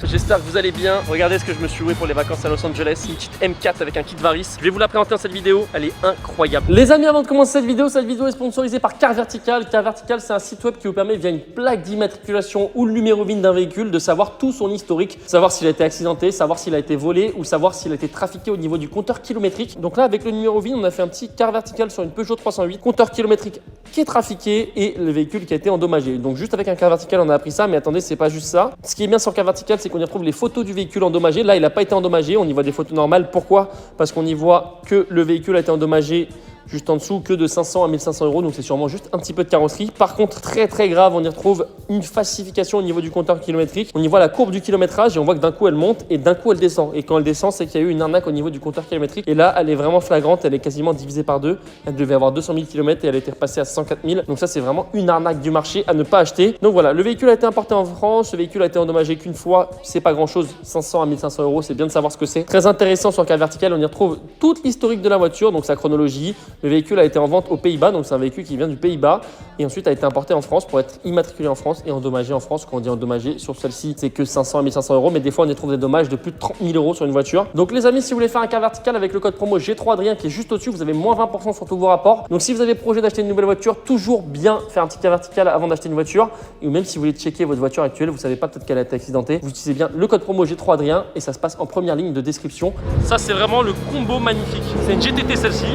j'espère que vous allez bien. Regardez ce que je me suis loué pour les vacances à Los Angeles, une petite M4 avec un kit Varis. Je vais vous la présenter dans cette vidéo, elle est incroyable. Les amis, avant de commencer cette vidéo est sponsorisée par Car Vertical. Car Vertical, c'est un site web qui vous permet via une plaque d'immatriculation ou le numéro VIN d'un véhicule de savoir tout son historique, savoir s'il a été accidenté, savoir s'il a été volé ou savoir s'il a été trafiqué au niveau du compteur kilométrique. Donc là, avec le numéro VIN, on a fait un petit Car Vertical sur une Peugeot 308, compteur kilométrique qui est trafiqué et le véhicule qui a été endommagé. Donc juste avec un Car Vertical, on a appris ça, mais attendez, c'est pas juste ça. Ce qui est bien sur Car Vertical, c'est qu'on y retrouve les photos du véhicule endommagé. Là, il n'a pas été endommagé, on y voit des photos normales. Pourquoi? Parce qu'on y voit que le véhicule a été endommagé juste en dessous, que de 500 à 1500 euros, donc c'est sûrement juste un petit peu de carrosserie. Par contre, très grave, on y retrouve une falsification au niveau du compteur kilométrique. On y voit la courbe du kilométrage et on voit que d'un coup elle monte et d'un coup elle descend. Et quand elle descend, c'est qu'il y a eu une arnaque au niveau du compteur kilométrique. Et là, elle est vraiment flagrante, elle est quasiment divisée par deux. Elle devait avoir 200 000 km et elle a été repassée à 104 000. Donc ça, c'est vraiment une arnaque du marché à ne pas acheter. Donc voilà, le véhicule a été importé en France, le véhicule a été endommagé qu'une fois, c'est pas grand chose, 500 à 1500 euros, c'est bien de savoir ce que c'est. Très intéressant sur Car Vertical, on y retrouve toute l'historique de la voiture, donc sa chronologie. Le véhicule a été en vente aux Pays-Bas, donc c'est un véhicule qui vient du Pays-Bas et ensuite a été importé en France pour être immatriculé en France et endommagé en France. Quand on dit endommagé, sur celle-ci, c'est que 500 à 1500 euros, mais des fois on y trouve des dommages de plus de 30 000 euros sur une voiture. Donc les amis, si vous voulez faire un Car Vertical avec le code promo G3Adrien qui est juste au-dessus, vous avez moins 20% sur tous vos rapports. Donc si vous avez projet d'acheter une nouvelle voiture, toujours bien faire un petit Car Vertical avant d'acheter une voiture. Ou même si vous voulez checker votre voiture actuelle, vous savez pas peut-être qu'elle a été accidentée, vous utilisez bien le code promo G3Adrien et ça se passe en première ligne de description. Ça, c'est vraiment le combo magnifique. C'est une GTT celle-ci.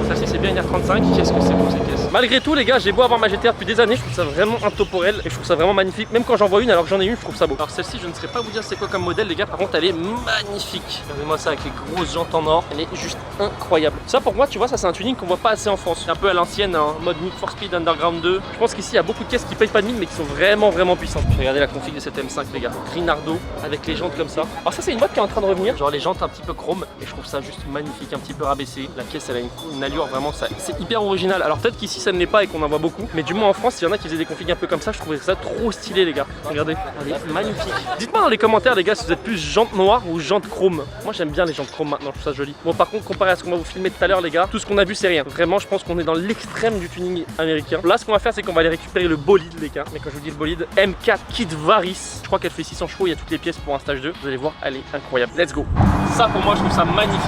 Celle-ci, c'est bien une R35. Qu'est-ce que c'est beau ces caisses. Malgré tout, les gars, j'ai beau avoir ma GTR depuis des années, je trouve ça vraiment intemporel et je trouve ça vraiment magnifique. Même quand j'en vois une, alors que j'en ai une, je trouve ça beau. Alors celle-ci, je ne saurais pas vous dire c'est quoi comme modèle, les gars. Par contre, elle est magnifique. Regardez-moi ça avec les grosses jantes en or. Elle est juste incroyable. Ça, pour moi, tu vois, ça c'est un tuning qu'on voit pas assez en France. Un peu à l'ancienne, en mode Need for Speed Underground 2. Je pense qu'ici, il y a beaucoup de caisses qui payent pas de mine, mais qui sont vraiment puissantes. Regardez la config de cette M5, les gars. Grinardo avec les jantes comme ça. Alors ça, c'est une mode qui est en train de revenir. Genre les jantes un petit peu chrome et je trouve ça juste magnifique, un petit peu rabaissé. La caisse, elle a une allure vraiment, ça, c'est hyper original. Alors peut-être qu'ici, ça ne l'est pas et qu'on en voit beaucoup, mais du moins en France, il y en a qui faisaient des configs un peu comme ça. Je trouvais ça trop stylé, les gars. Regardez, elle est magnifique. Dites-moi dans les commentaires, les gars, si vous êtes plus jantes noires ou jantes chrome. Moi, j'aime bien les jantes chrome maintenant, je trouve ça joli. Bon, par contre, comparé à ce qu'on va vous filmer tout à l'heure, les gars, tout ce qu'on a vu, c'est rien. Vraiment, je pense qu'on est dans l'extrême du tuning américain. Là, ce qu'on va faire, c'est qu'on va aller récupérer le bolide, les gars. Mais quand je vous dis le bolide, M4 Kit Varis. Je crois qu'elle fait 600 chevaux, il y a toutes les pièces pour un stage 2. Vous allez voir, elle est incroyable. Let's go. Ça, pour moi, je trouve ça magnifique.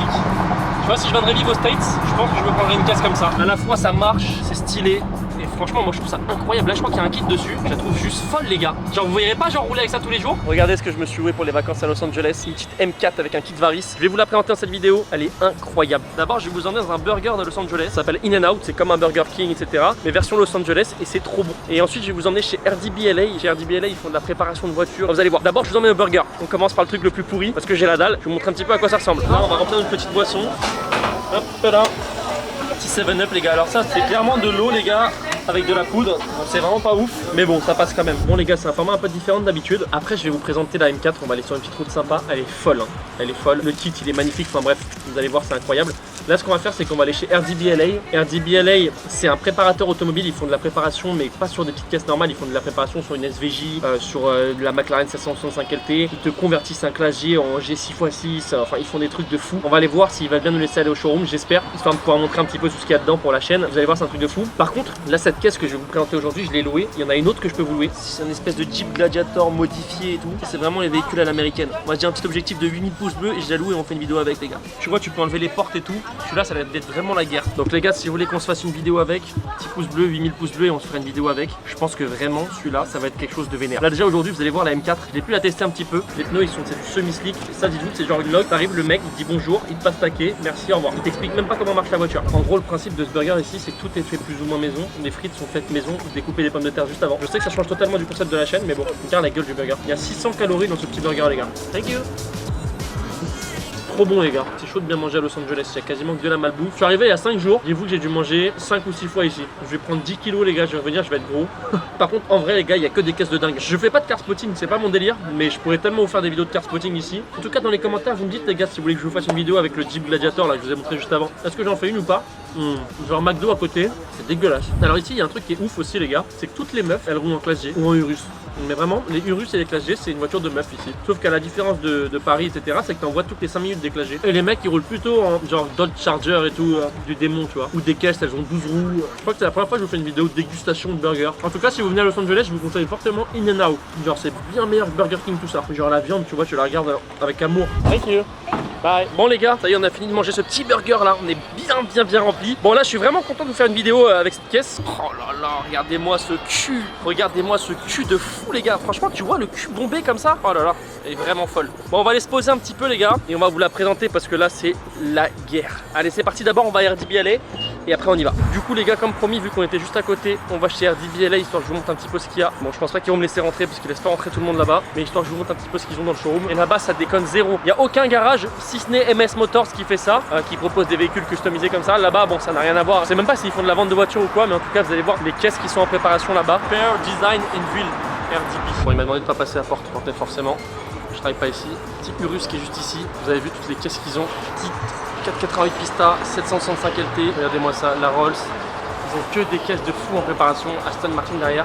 Tu vois, si je viendrais vivre aux States, je pense que je me prendrais une caisse comme ça. À la fois, ça marche, c'est stylé. Et franchement, moi je trouve ça incroyable. Là, je crois qu'il y a un kit dessus. Je la trouve juste folle, les gars. Genre, vous verrez pas, genre, rouler avec ça tous les jours. Regardez ce que je me suis loué pour les vacances à Los Angeles. Une petite M4 avec un kit Varis. Je vais vous la présenter dans cette vidéo. Elle est incroyable. D'abord, je vais vous emmener dans un burger de Los Angeles. Ça s'appelle In-N-Out. C'est comme un Burger King, etc. Mais version Los Angeles. Et c'est trop bon. Et ensuite, je vais vous emmener chez RDBLA. Chez RDBLA, ils font de la préparation de voitures. Vous allez voir. D'abord, je vous emmène au burger. On commence par le truc le plus pourri parce que j'ai la dalle. Je vais vous montrer un petit peu à quoi ça ressemble. Là, on va remplir une petite boisson. Hop là. Petit 7-Up, les gars. Alors, ça, c'est clairement de l'eau, les gars, avec de la poudre. C'est vraiment pas ouf, mais bon, ça passe quand même. Bon, les gars, c'est un format un peu différent d'habitude. Après, je vais vous présenter la M4. On va aller sur une petite route sympa. Elle est folle, hein. Elle est folle. Le kit, il est magnifique. Enfin bref, vous allez voir, c'est incroyable. Là, ce qu'on va faire, c'est qu'on va aller chez RDBLA. RDBLA, c'est un préparateur automobile. Ils font de la préparation, mais pas sur des petites caisses normales. Ils font de la préparation sur une SVJ, sur la McLaren 765 LT. Ils te convertissent un classe G en G6x6. Enfin, ils font des trucs de fou. On va aller voir s'ils veulent bien nous laisser aller au showroom, j'espère, histoire de pouvoir montrer un petit peu tout ce qu'il y a dedans pour la chaîne. Vous allez voir, c'est un truc de fou. Par contre, là, cette caisse que je vais vous présenter aujourd'hui, je l'ai louée. Il y en a une autre que je peux vous louer. C'est une espèce de Jeep Gladiator modifié et tout. C'est vraiment les véhicules à l'américaine. Moi, j'ai un petit objectif de 8000 pouces bleus et je la loue et on fait une vidéo avec, les gars. Tu vois, tu peux enlever les portes et tout. Celui-là, ça va être vraiment la guerre. Donc les gars, si vous voulez qu'on se fasse une vidéo avec, petit pouce bleu, 8000 pouces bleus et on se fera une vidéo avec. Je pense que vraiment celui-là, ça va être quelque chose de vénère. Là déjà aujourd'hui, vous allez voir la M4, je l'ai pu la tester un petit peu. Les pneus, ils sont semi-slick. Ça, dites-vous que c'est genre une log. T'arrives, le mec, il te dit bonjour, il te passe taquet, merci, au revoir. Il t'explique même pas comment marche la voiture. En gros, le principe de ce burger ici, c'est que tout est fait plus ou moins maison. Les frites sont faites maison, découper des pommes de terre juste avant. Je sais que ça change totalement du concept de la chaîne, mais bon, regarde la gueule du burger. Il y a 600 calories dans ce petit burger, les gars. Thank you. Trop bon, les gars, c'est chaud de bien manger à Los Angeles, il y a quasiment que de la malbouffe. Je suis arrivé il y a 5 jours, dites-vous que j'ai dû manger 5 ou 6 fois ici. Je vais prendre 10 kilos, les gars, je vais revenir, je vais être gros. Par contre, en vrai, les gars, il y a que des caisses de dingue. Je fais pas de car spotting, c'est pas mon délire, mais je pourrais tellement vous faire des vidéos de car spotting ici. En tout cas, dans les commentaires, vous me dites, les gars, si vous voulez que je vous fasse une vidéo avec le Jeep Gladiator là que je vous ai montré juste avant. Est-ce que j'en fais une ou pas? Genre McDo à côté, c'est dégueulasse. Alors ici, il y a un truc qui est ouf aussi, les gars, c'est que toutes les meufs, elles roulent en classe G ou en Urus. Mais vraiment, les Urus et les Classe G, c'est une voiture de meuf ici. Sauf qu'à la différence de Paris, etc., c'est que t'en vois toutes les 5 minutes des Classe G. Et les mecs, ils roulent plutôt en genre Dodge Charger et tout, du démon, tu vois. Ou des caisses, elles ont 12 roues. Je crois que c'est la première fois que je vous fais une vidéo de dégustation de burgers. En tout cas, si vous venez à Los Angeles, je vous conseille fortement In-N-Out. Genre, c'est bien meilleur que Burger King, tout ça. Genre, la viande, tu vois, tu la regardes avec amour. Thank you. Bye. Bon les gars, ça y est, on a fini de manger ce petit burger là, on est bien rempli. Bon là je suis vraiment content de vous faire une vidéo avec cette caisse. Oh là là, regardez-moi ce cul de fou les gars. Franchement tu vois le cul bombé comme ça. Oh là là, elle est vraiment folle. Bon on va aller se poser un petit peu les gars et on va vous la présenter parce que là c'est la guerre. Allez c'est parti, d'abord on va à RDBLA et après on y va. Du coup les gars, comme promis, vu qu'on était juste à côté, on va chez RDBLA histoire que je vous montre un petit peu ce qu'il y a. Bon je pense pas qu'ils vont me laisser rentrer parce qu'ils laissent pas rentrer tout le monde là-bas, mais histoire que je vous montre un petit peu ce qu'ils ont dans le showroom. Et là-bas ça déconne zéro. Il y a aucun garage si ce n'est MS Motors qui fait ça, qui propose des véhicules customisés comme ça. Là-bas bon ça n'a rien à voir. Je sais même pas s'ils font de la vente de voitures ou quoi, mais en tout cas vous allez voir les caisses qui sont en préparation là-bas. Fair Design in Ville, RDB. Bon il m'a demandé de pas passer la porte forcément. Je travaille pas ici. Petit Urus qui est juste ici. Vous avez vu toutes les caisses qu'ils ont. Petite 488 Pista, 765 LT. Regardez-moi ça, la Rolls. Ils ont que des caisses de fou en préparation. Aston Martin derrière.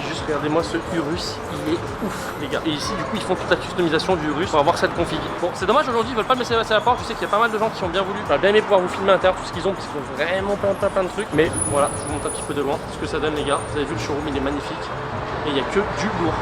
Juste regardez-moi ce Urus, il est ouf les gars. Et ici du coup ils font toute la customisation du Urus. On va voir cette config. Bon c'est dommage aujourd'hui, ils veulent pas me laisser passer la porte. Je sais qu'il y a pas mal de gens qui ont bien voulu. J'aurais bien aimé pouvoir vous filmer à l'intérieur tout ce qu'ils ont parce qu'ils ont vraiment plein de trucs. Mais voilà, je vous montre un petit peu de loin ce que ça donne les gars. Vous avez vu le showroom, il est magnifique. Et il n'y a que du lourd.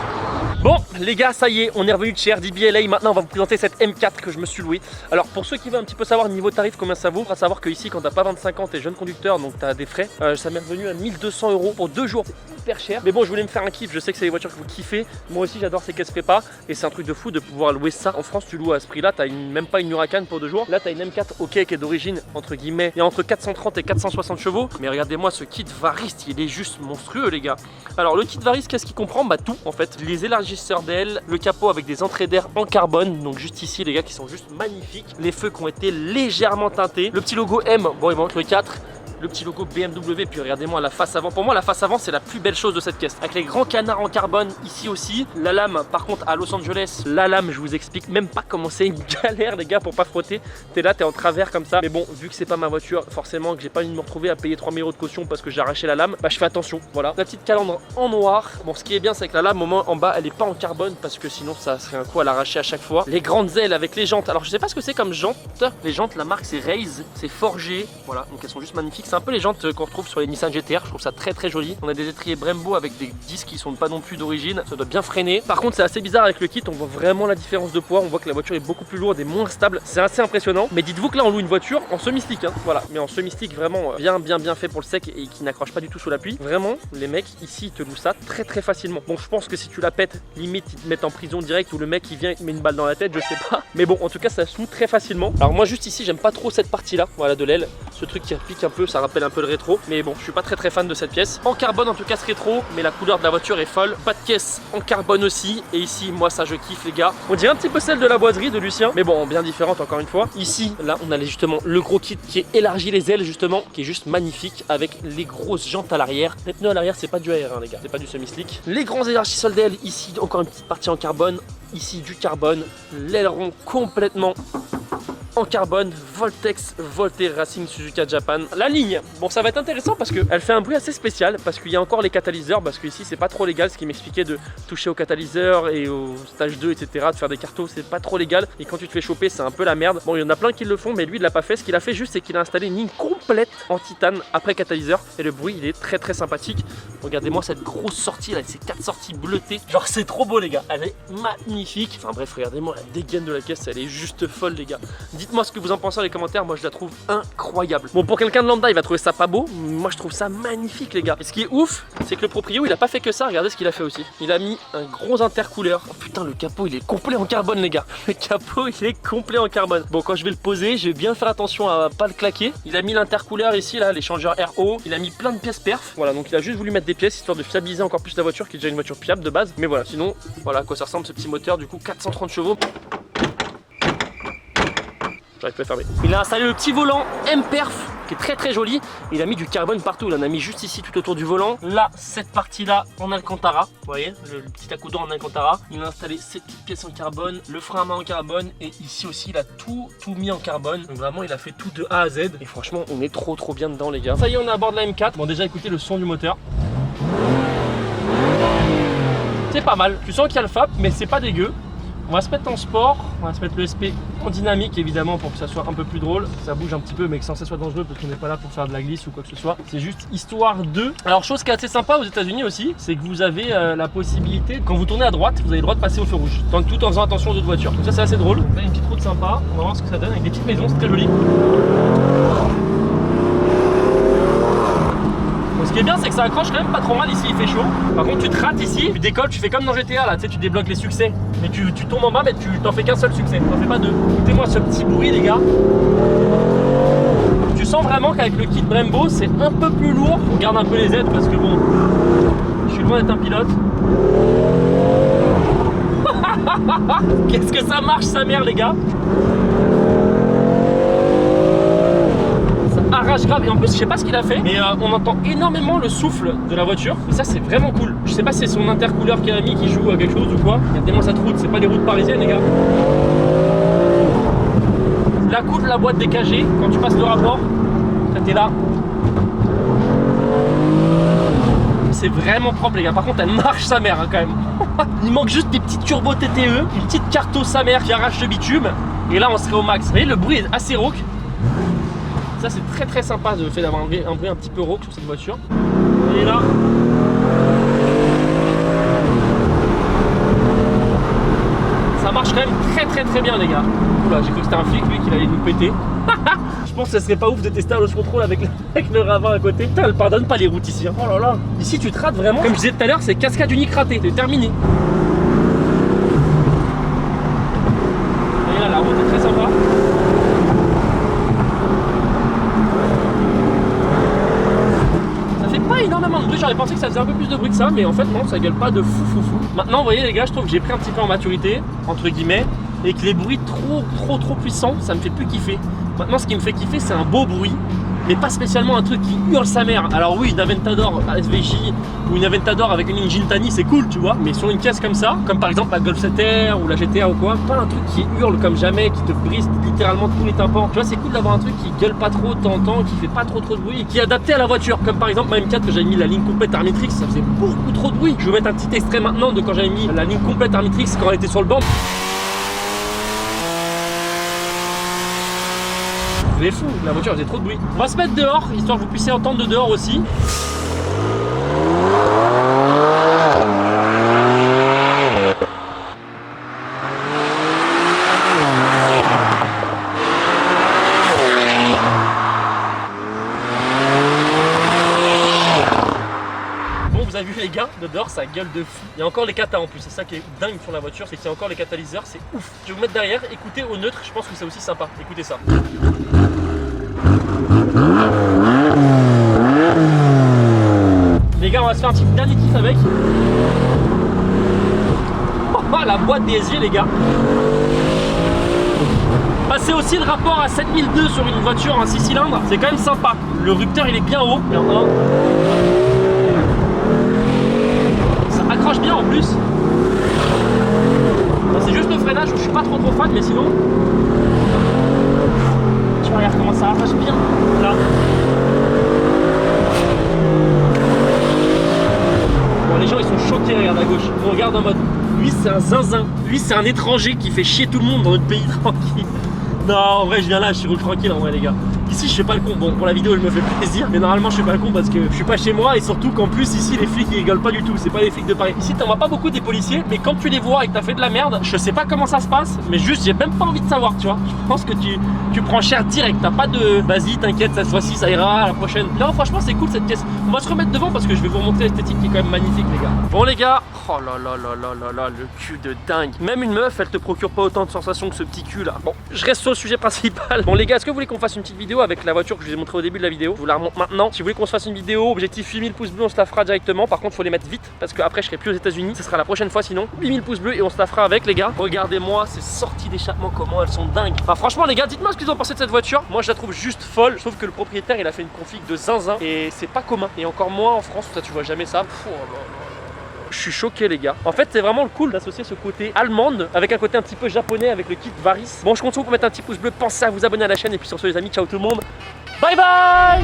Bon les gars, ça y est, on est revenu de chez RDBLA. Maintenant on va vous présenter cette M4 que je me suis louée. Alors pour ceux qui veulent un petit peu savoir niveau tarif combien ça vaut, il faut savoir que ici quand t'as pas 25 ans, t'es jeune conducteur donc t'as des frais. Ça m'est revenu à 1200 € pour 2 jours. Hyper cher, mais bon je voulais me faire un kiff. Je sais que c'est des voitures que vous kiffez. Moi aussi j'adore ces caisses prépa et c'est un truc de fou de pouvoir louer ça. En France tu loues à ce prix là, t'as même pas une Huracan pour 2 jours. Là t'as une M4 ok qui est d'origine entre guillemets, il y a entre 430 et 460 chevaux. Mais regardez-moi ce kit Varist, il est juste monstrueux les gars. Alors le kit Varist, qu'est-ce qu'il comprend? Bah tout en fait, les élargisseurs d'aile, le capot avec des entrées d'air en carbone, donc juste ici les gars qui sont juste magnifiques, les feux qui ont été légèrement teintés, le petit logo M, bon il manque le 4, le petit logo BMW, puis regardez-moi la face avant. Pour moi la face avant c'est la plus belle chose de cette caisse, avec les grands canards en carbone ici aussi. La lame par contre à Los Angeles, la lame je vous explique même pas comment c'est une galère les gars pour pas frotter. T'es là, t'es en travers comme ça, mais bon vu que c'est pas ma voiture, forcément que j'ai pas envie de me retrouver à payer 3000 € de caution parce que j'ai arraché la lame, bah je fais attention. Voilà, la petite calandre en noir. Bon ce qui est bien c'est que la lame au moins en bas elle est pas en carbone parce que sinon ça serait un coup à l'arracher à chaque fois. Les grandes ailes avec les jantes, alors je sais pas ce que c'est comme jantes, les jantes la marque c'est Raze, c'est forgé, voilà donc elles sont juste magnifiques. C'est un peu les jantes qu'on retrouve sur les Nissan GTR, je trouve ça très joli. On a des étriers Brembo avec des disques qui sont pas non plus d'origine, ça doit bien freiner. Par contre c'est assez bizarre avec le kit, on voit vraiment la différence de poids, on voit que la voiture est beaucoup plus lourde et moins stable, c'est assez impressionnant. Mais dites-vous que là on loue une voiture en semi-stick hein. Voilà, mais en semi-stick vraiment bien fait pour le sec et qui n'accroche pas du tout sous la pluie. Vraiment les mecs ici ils te louent ça très facilement. Bon je pense que si tu la pètes, limite ils te mettent en prison direct ou le mec il vient et te met une balle dans la tête, je sais pas. Mais bon en tout cas ça se loue très facilement. Alors moi juste ici j'aime pas trop cette partie là, voilà de l'aile, ce truc qui repique un peu, ça rappelle un peu le rétro. Mais bon je suis pas très fan de cette pièce. En carbone en tout cas ce rétro, mais la couleur de la voiture est folle. Pas de caisse en carbone aussi. Et ici moi ça je kiffe les gars. On dirait un petit peu celle de la boiserie de Lucien, mais bon bien différente encore une fois. Ici là on a justement le gros kit qui est élargi les ailes justement, qui est juste magnifique avec les grosses jantes à l'arrière. Les pneus à l'arrière c'est pas du AR hein, les gars, c'est pas du semi-slick. Les grands élargisseurs d'ailes ici, encore une petite partie en carbone. Ici du carbone, l'aileron complètement en carbone, Voltex, Voltaire Racing Suzuka Japan. La ligne, bon ça va être intéressant parce qu'elle fait un bruit assez spécial, parce qu'il y a encore les catalyseurs, parce qu'ici c'est pas trop légal, ce qui m'expliquait de toucher au catalyseur et au stage 2 etc, de faire des cartos, c'est pas trop légal, et quand tu te fais choper c'est un peu la merde. Bon il y en a plein qui le font mais lui il l'a pas fait, ce qu'il a fait juste c'est qu'il a installé une ligne complète en titane après catalyseur, et le bruit il est très sympathique. Regardez-moi cette grosse sortie là, ces 4 sorties bleutées, genre c'est trop beau les gars, elle est magnifique. Enfin bref regardez-moi la dégaine de la caisse, elle est juste folle les gars. Dites-moi ce que vous en pensez dans les commentaires, moi je la trouve incroyable. Bon pour quelqu'un de lambda il va trouver ça pas beau, moi je trouve ça magnifique les gars. Et ce qui est ouf c'est que le proprio il a pas fait que ça, regardez ce qu'il a fait aussi. Il a mis un gros intercouleur. Oh putain le capot il est complet en carbone les gars. Le capot il est complet en carbone. Bon quand je vais le poser je vais bien faire attention à pas le claquer. Il a mis l'intercouleur ici là, les changeurs RO. Il a mis plein de pièces perf. Voilà donc il a juste voulu mettre des pièces histoire de fiabiliser encore plus la voiture qui est déjà une voiture fiable de base. Mais voilà sinon voilà à quoi ça ressemble ce petit moteur du coup 430 chevaux. J'arrive pas à fermer. Il a installé le petit volant M-Perf qui est très joli. Il a mis du carbone partout. Il en a mis juste ici tout autour du volant. Là, cette partie-là en Alcantara. Vous voyez, le petit accoudant en Alcantara. Il a installé ces petites pièces en carbone, le frein à main en carbone, et ici aussi il a tout mis en carbone. Donc vraiment il a fait tout de A à Z. Et franchement on est trop bien dedans les gars. Ça y est on est à bord de la M4. Bon déjà écoutez le son du moteur. C'est pas mal. Tu sens qu'il y a le FAP, mais c'est pas dégueu. On va se mettre en sport, on va se mettre le SP en dynamique évidemment pour que ça soit un peu plus drôle. Ça bouge un petit peu mais que sans que ça soit dangereux parce qu'on n'est pas là pour faire de la glisse ou quoi que ce soit. C'est juste histoire de... Alors chose qui est assez sympa aux États-Unis aussi, c'est que vous avez la possibilité, quand vous tournez à droite, vous avez le droit de passer au feu rouge. Tant que tout en faisant attention aux autres voitures. Donc ça c'est assez drôle. Là il y a une petite route sympa, on va voir ce que ça donne avec des petites maisons, c'est très joli. Ce qui est bien, c'est que ça accroche quand même pas trop mal ici, il fait chaud. Par contre, tu te rates ici, tu décolles, tu fais comme dans GTA là, tu sais, tu débloques les succès. Mais tu tombes en bas, mais tu t'en fais qu'un seul succès, t'en fais pas deux. Écoutez-moi ce petit bruit, les gars. Tu sens vraiment qu'avec le kit Brembo, c'est un peu plus lourd. On garde un peu les aides parce que bon, je suis loin d'être un pilote. Qu'est-ce que ça marche, sa mère, les gars. Arrache grave et en plus je sais pas ce qu'il a fait mais on entend énormément le souffle de la voiture et ça c'est vraiment cool. Je sais pas si c'est son intercouleur qu'il a mis qui joue à quelque chose ou quoi. Il y a tellement cette route, c'est pas des routes parisiennes les gars. La coupe de la boîte dégagée quand tu passes le rapport, ça t'es là. C'est vraiment propre les gars, par contre elle marche sa mère hein, quand même. Il manque juste des petits turbos TTE, une petite carto sa mère qui arrache le bitume et là on serait au max. Vous voyez le bruit est assez rauque. Ça c'est très très sympa le fait d'avoir un bruit un petit peu rauque sur cette voiture. Et là, ça marche quand même très bien les gars. Oula, j'ai cru que c'était un flic lui qui allait nous péter. Je pense que ça serait pas ouf de tester un Loge Control avec le ravin à côté. Putain, elle pardonne pas les routes ici. Hein. Oh là là. Ici tu te rates vraiment. Comme je disais tout à l'heure, c'est cascade unique ratée. C'est terminé. Et là, la route est très sympa. Énormément de bruit, j'aurais pensé que ça faisait un peu plus de bruit que ça, mais en fait non, ça gueule pas de fou. Maintenant vous voyez les gars, je trouve que j'ai pris un petit peu en maturité, entre guillemets, et que les bruits trop puissants, ça me fait plus kiffer. Maintenant ce qui me fait kiffer c'est un beau bruit, mais pas spécialement un truc qui hurle sa mère. Alors oui, une Aventador SVJ ou une Aventador avec une engine Tani c'est cool tu vois, mais sur une caisse comme ça, comme par exemple la Golf 7R ou la GTA ou quoi, pas un truc qui hurle comme jamais, qui te brise littéralement tous les tympans. Tu vois, c'est cool d'avoir un truc qui gueule pas trop de temps en temps, qui fait pas trop de bruit, qui est adapté à la voiture, comme par exemple ma M4 que j'avais mis la ligne complète Armitrix, ça faisait beaucoup trop de bruit. Je vais vous mettre un petit extrait maintenant de quand j'avais mis la ligne complète Armitrix quand elle était sur le banc. C'est fou, la voiture faisait trop de bruit. On va se mettre dehors, histoire que vous puissiez entendre de dehors aussi. Bon, vous avez vu les gars, de dehors ça gueule de fou. Il y a encore les catas en plus, c'est ça qui est dingue sur la voiture, c'est qu'il y a encore les catalyseurs, c'est ouf. Je vais vous mettre derrière, écoutez au neutre, je pense que c'est aussi sympa. Écoutez ça. Les gars, on va se faire un petit dernier kiff avec. Oh, la boîte des yeux, les gars. Passer aussi le rapport à 7002 sur une voiture en 6 cylindres, c'est quand même sympa. Le rupteur, il est bien haut. Ça accroche bien en plus. C'est juste le freinage où je suis pas trop fan, mais sinon. Tu regardes comment ça arrache bien. Là. Bon, les gens ils sont choqués, regarde à gauche. On regarde en mode, lui c'est un zinzin. Lui c'est un étranger qui fait chier tout le monde dans notre pays tranquille. Non, en vrai je viens là, je suis roule tranquille en vrai les gars. Ici je fais pas le con, bon pour la vidéo je me fais plaisir, mais normalement je fais pas le con parce que je suis pas chez moi et surtout qu'en plus ici les flics ils rigolent pas du tout, c'est pas les flics de Paris. Ici t'en vois pas beaucoup des policiers, mais quand tu les vois et que t'as fait de la merde, je sais pas comment ça se passe, mais juste j'ai même pas envie de savoir, tu vois. Je pense que tu prends cher direct, t'as pas de vas-y t'inquiète cette fois-ci ça ira, la prochaine. Non franchement c'est cool cette pièce. On va se remettre devant parce que je vais vous remontrer l'esthétique qui est quand même magnifique les gars. Bon les gars, oh là là là là là là, le cul de dingue. Même une meuf elle te procure pas autant de sensations que ce petit cul là. Bon, je reste sur le sujet principal. Bon les gars, est-ce que vous voulez qu'on fasse une petite vidéo avec la voiture que je vous ai montré au début de la vidéo? Je vous la remonte maintenant. Si vous voulez qu'on se fasse une vidéo, objectif 8000 pouces bleus, on se la fera directement. Par contre, faut les mettre vite parce que après je serai plus aux États-Unis. Ce sera la prochaine fois sinon. 8000 pouces bleus et on se la fera avec les gars. Regardez-moi ces sorties d'échappement, comment elles sont dingues. Enfin, franchement, les gars, dites-moi ce que vous en pensez de cette voiture. Moi, je la trouve juste folle. Je trouve que le propriétaire il a fait une config de zinzin et c'est pas commun. Et encore moins en France où ça tu vois jamais ça. Oh là là. Je suis choqué les gars. En fait c'est vraiment le cool d'associer ce côté allemande avec un côté un petit peu japonais avec le kit Varis. Bon je compte sur vous pour mettre un petit pouce bleu, pensez à vous abonner à la chaîne et puis sur ce les amis, ciao tout le monde. Bye bye.